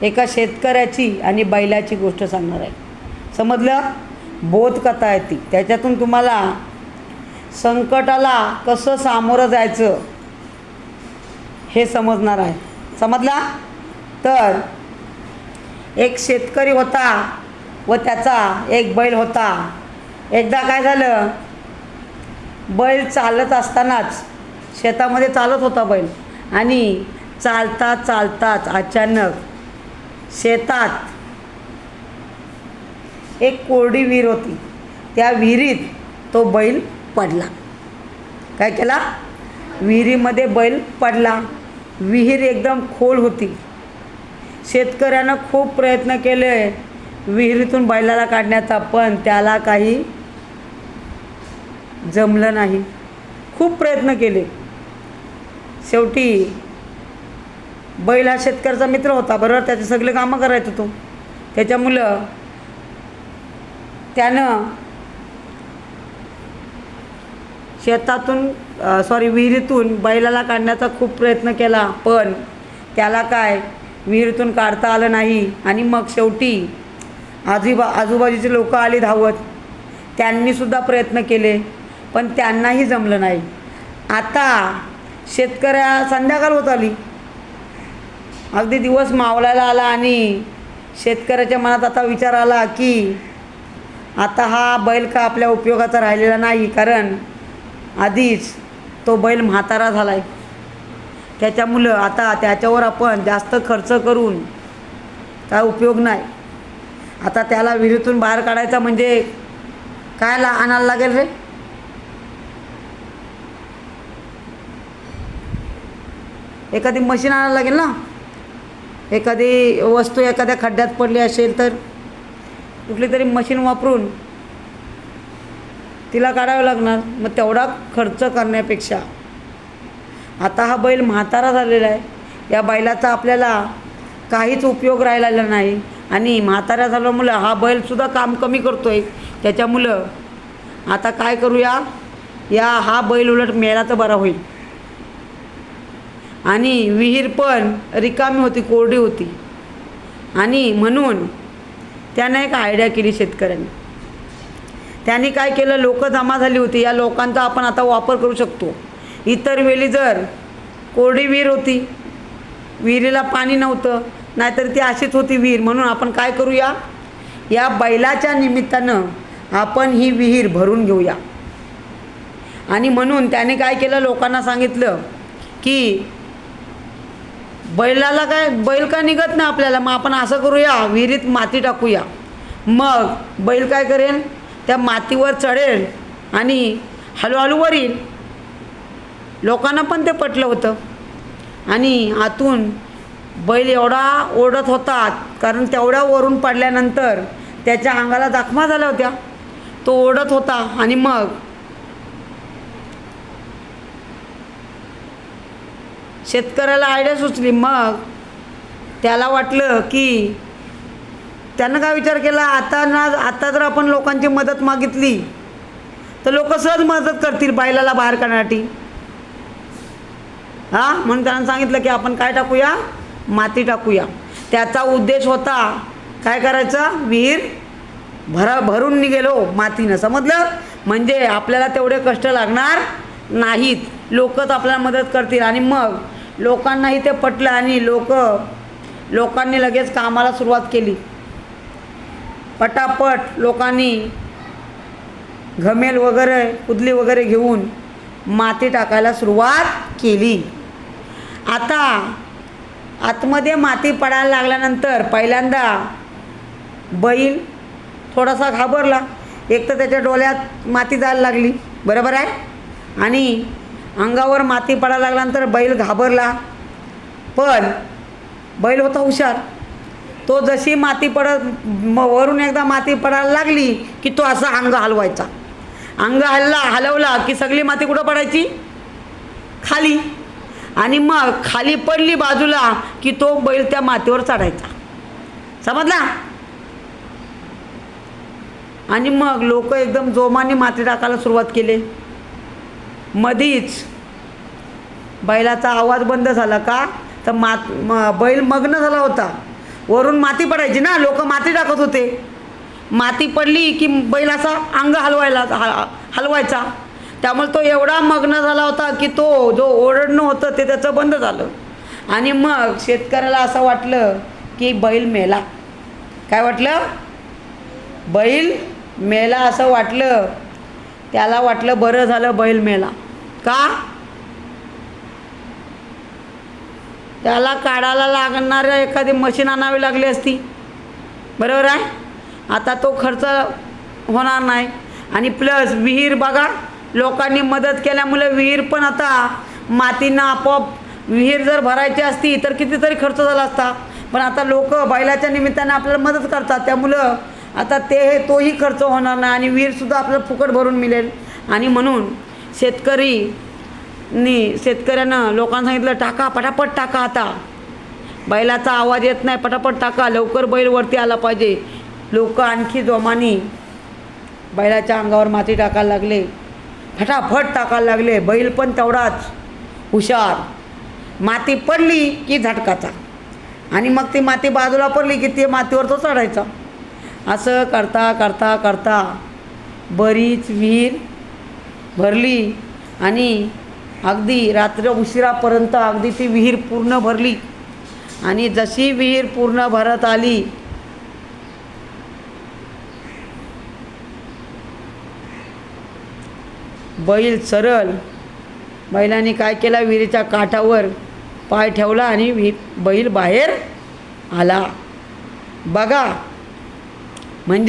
एका शेतकऱ्याची आणि बैलाची गोष्ट सांगणार आहे. समजलं? बोधकथा आहे ती. त्याच्यातून तुम्हाला संकटाला कसं सामोरं जायचं हे समजणार आहे. समजला? तर एक शेतकरी होता व त्याचा एक बैल होता. एकदा काय झालं, बैल चालत असतानाच शेतामध्ये चालत होता बैल आणि चालता चालताच अचानक शेतात एक कोरडी विहीर होती. त्या विहिरीत तो बैल पडला. काय केला? विहिरीमध्ये बैल पडला. विहीर एकदम खोल होती. शेतकऱ्यानं खूप प्रयत्न केले विहिरीतून बैलाला काढण्याचा, पण त्याला काही जमलं नाही. खूप प्रयत्न केले. शेवटी बैल हा शेतकऱ्याचा मित्र होता, बरोबर? त्याचे सगळे कामं करायचं तो. त्याच्यामुळं त्यानं शेतातून विहिरीतून बैलाला काढण्याचा खूप प्रयत्न केला, पण त्याला काय विहिरीतून काढता आलं नाही. आणि मग शेवटी आजूबाजूचे लोक आले धावत. त्यांनीसुद्धा प्रयत्न केले, पण त्यांनाही जमलं नाही. आता संध्याकाळ होत आली. अगदी दिवस मावळायला आला आणि शेतकऱ्याच्या मनात आता विचार आला की आता हा बैल का आपल्या उपयोगाचा राहिलेला नाही, कारण आधीच तो बैल म्हातारा झाला आहे. त्याच्यामुळं आता त्याच्यावर आपण जास्त खर्च करून काय उपयोग नाही. आता त्याला विहिरीतून बाहेर काढायचा म्हणजे काय आणायला लागेल रे? एखादी मशीन आणायला लागेल ना. एखादी वस्तू एखाद्या खड्ड्यात पडली असेल तर कुठली तरी मशीन वापरून तिला काढावं लागणार. मग तेवढा खर्च करण्यापेक्षा आता हा बैल म्हातारा झालेला आहे. या बैलाचा आपल्याला काहीच उपयोग राहिलेला नाही आणि म्हातारा झाल्यामुळं हा बैलसुद्धा काम कमी करतो आहे. त्याच्यामुळं आता काय करूया, हा बैल उलट मेला तर बरा होईल. आणि विहीर पण रिकामी होती, कोरडी होती. आणि म्हणून त्यानं एक आयडिया केली शेतकऱ्यांनी. त्यांनी काय केलं, लोक जमा झाली होती. या लोकांचा आपण आता वापर करू शकतो. इतर वेळी जर कोरडी विहीर होती, विहिरीला पाणी नव्हतं, नाहीतर ती अशीच होती विहीर. म्हणून आपण काय करूया, या बैलाच्या निमित्तानं आपण ही विहीर भरून घेऊया. आणि म्हणून त्याने काय केलं, लोकांना सांगितलं की बैल का निघत नाही आपल्याला, मग आपण असं करूया, विहिरीत माती टाकूया. मग बैल काय करेल, त्या मातीवर चढेल आणि हळूहळू वर येईल. लोकांना पण ते पटलं होतं. आणि आतून बैल एवढा ओढत होता, कारण तेवढ्या वरून पडल्यानंतर त्याच्या अंगाला जखमा झाल्या होत्या. तो ओढत होता आणि मग शेतकऱ्याला आयडिया सुचली. मग त्याला वाटलं की त्यानं काय विचार केला, आता जर आपण लोकांची मदत मागितली तर लोक सहज मदत करतील बैलाला बाहेर काढण्यासाठी. म्हणून त्यानं सांगितलं की आपण काय टाकूया, माती टाकूया. त्याचा उद्देश होता काय करायचं, विहीर भरून निघेलो मातीनं. समजलं? म्हणजे आपल्याला तेवढे कष्ट लागणार नाहीत, लोकच आपल्याला मदत करतील. आणि मग लोकांनाही ते पटलं आणि लोकांनी लगेच कामाला सुरुवात केली. पटापट लोकांनी घमेल वगैरे, कुदली वगैरे घेऊन माती टाकायला सुरुवात केली. आता आतमध्ये माती पडायला लागल्यानंतर पहिल्यांदा बैल थोडासा घाबरला. एक तर त्याच्या डोळ्यात माती जायला लागली, बरोबर आहे, आणि अंगावर माती पडायला लागल्यानंतर बैल घाबरला. पण बैल होता हुशार. तो जशी माती वरून एकदा माती पडायला लागली की तो असा अंग हलवायचा. अंग हलवला की सगळी माती कुठं पडायची, खाली. आणि मग खाली पडली बाजूला की तो बैल त्या मातीवर चढायचा. समजला? आणि मग लोक एकदम जोमाने माती टाकायला सुरुवात केली. मधीच बैलाचा आवाज बंद झाला. का तर बैल मग्न झाला होता. वरून माती पडायची ना, लोक माती टाकत होते. माती पडली की बैल असा अंग हलवायचा. त्यामुळे तो एवढा मग्न झाला होता की तो जो ओरडणं होतं ते त्याचं बंद झालं. आणि मग शेतकऱ्याला असं वाटलं की बैल मेला. काय वाटलं? बैल मेला असं वाटलं. त्याला वाटलं बरं झालं बैल मेला. का? त्याला काढायला लागणाऱ्या एखादी मशीन आणावी लागली असती. बरोबर आहे. आता तो खर्च होणार नाही. आणि प्लस विहीर बघा, लोकांनी मदत केल्यामुळे विहीर पण आता मातीनं आपोआप, विहीर जर भरायची असती तर कितीतरी खर्च झाला असता. पण आता लोक बैलाच्या निमित्ताने आपल्याला मदत करतात, त्यामुळं आता तोही खर्च होणार नाही आणि विहीरसुद्धा आपल्याला फुकट भरून मिळेल. आणि म्हणून शेतकऱ्यानं लोकांना सांगितलं, टाका, पटापट टाका. आता बैलाचा आवाज येत नाही, पटापट टाका, लवकर बैल वरती आला पाहिजे. लोक आणखी जोमाने बैलाच्या अंगावर माती टाकायला लागले, फटाफट टाकायला लागले. बैल पण तेवढाच हुशार. माती पडली की झटकाचा, आणि मग ती माती बाजूला पडली की ती मातीवर तो चढायचा. असं करता करता करता बरीच विहीर भरली आणि अगदी रात्र उशिरापर्यंत अगदी ती विहीर पूर्ण भरली. आणि जशी विहीर पूर्ण भरत आली, बैल सरळ, बैलाने काय केला, विहिरीच्या काठावर पाय ठेवला आणि बैल बाहेर आला. बघा, म्हणजे